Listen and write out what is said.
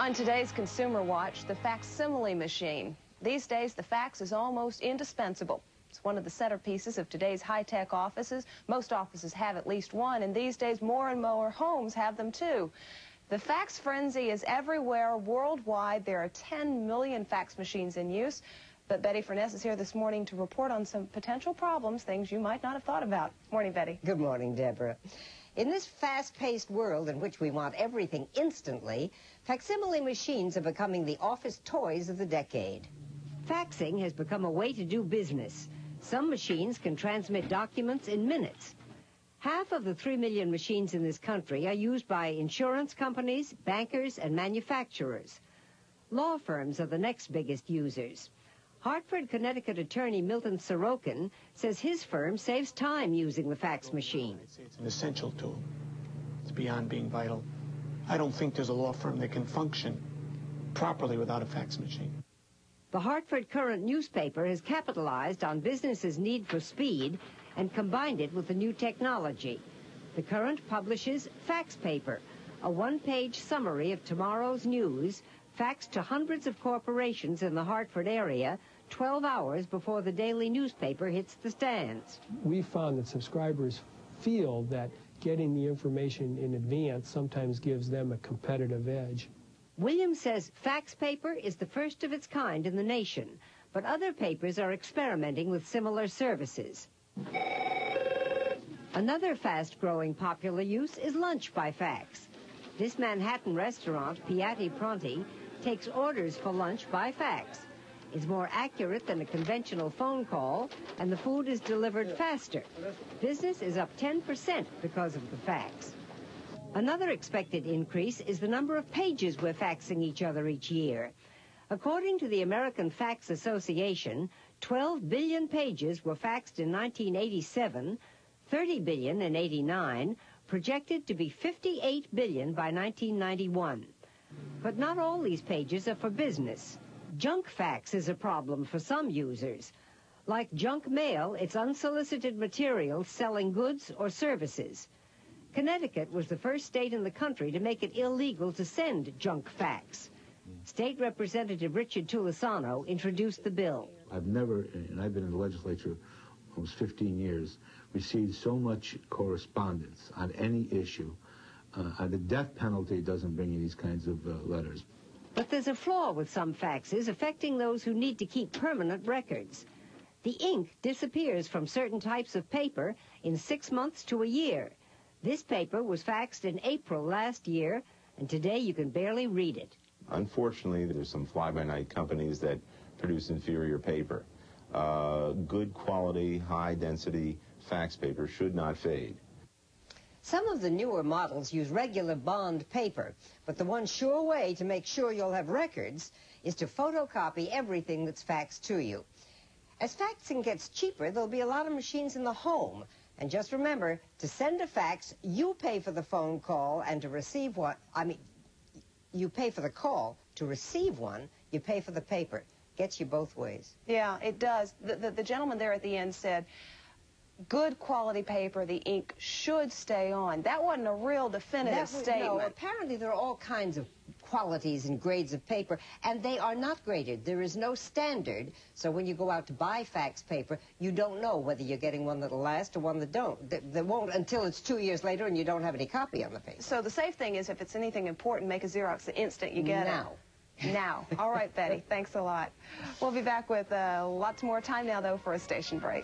On today's Consumer Watch, the facsimile machine. These days, the fax is almost indispensable. It's one of the centerpieces of today's high-tech offices. Most offices have at least one, and these days more and more homes have them too. The fax frenzy is everywhere worldwide. There are 10 million fax machines in use. But Betty Furness is here this morning to report on some potential problems, things you might not have thought about. Morning, Betty. Good morning, Deborah. In this fast-paced world in which we want everything instantly, facsimile machines are becoming the office toys of the decade. Faxing has become a way to do business. Some machines can transmit documents in minutes. Half of the 3 million machines in this country are used by insurance companies, bankers, and manufacturers. Law firms are the next biggest users. Hartford, Connecticut attorney Milton Sorokin says his firm saves time using the fax machine. It's an essential tool. It's beyond being vital. I don't think there's a law firm that can function properly without a fax machine. The Hartford Courant newspaper has capitalized on businesses' need for speed and combined it with the new technology. The Courant publishes fax paper, a one-page summary of tomorrow's news, faxed to hundreds of corporations in the Hartford area 12 hours before the daily newspaper hits the stands. We found that subscribers feel that getting the information in advance sometimes gives them a competitive edge. Williams says fax paper is the first of its kind in the nation, but other papers are experimenting with similar services. Another fast-growing popular use is lunch by fax. This Manhattan restaurant, Piatti Pronti, takes orders for lunch by fax. It's more accurate than a conventional phone call, and the food is delivered faster. Business is up 10% because of the fax. Another expected increase is the number of pages we're faxing each other each year. According to the American Fax Association, 12 billion pages were faxed in 1987, 30 billion in '89, projected to be 58 billion by 1991. But not all these pages are for business. Junk fax is a problem for some users. Like junk mail, it's unsolicited material selling goods or services. Connecticut was the first state in the country to make it illegal to send junk fax. State Representative Richard Tulisano introduced the bill. I've never, and I've been in the legislature almost 15 years, received so much correspondence on any issue. The death penalty doesn't bring you these kinds of letters. But there's a flaw with some faxes affecting those who need to keep permanent records. The ink disappears from certain types of paper in 6 months to a year. This paper was faxed in April last year, and today you can barely read it. Unfortunately, there's some fly-by-night companies that produce inferior paper. Good quality, high-density fax paper should not fade. Some of the newer models use regular bond paper, but the one sure way to make sure you'll have records is to photocopy everything that's faxed to you. As faxing gets cheaper, there'll be a lot of machines in the home. And just remember, to send a fax, you pay for the phone call, and to receive one, you pay for the call. To receive one, you pay for the paper. Gets you both ways. Yeah, it does. The gentleman there at the end said, good quality paper, the ink should stay on. That wasn't a real definitive statement. No, apparently there are all kinds of qualities and grades of paper, and they are not graded. There is no standard, so when you go out to buy fax paper, you don't know whether you're getting one that'll last or one that won't until it's 2 years later and you don't have any copy on the paper. So the safe thing is if it's anything important, make a Xerox the instant you get it. Now. All right, Betty, thanks a lot. We'll be back with lots more time now, though, for a station break.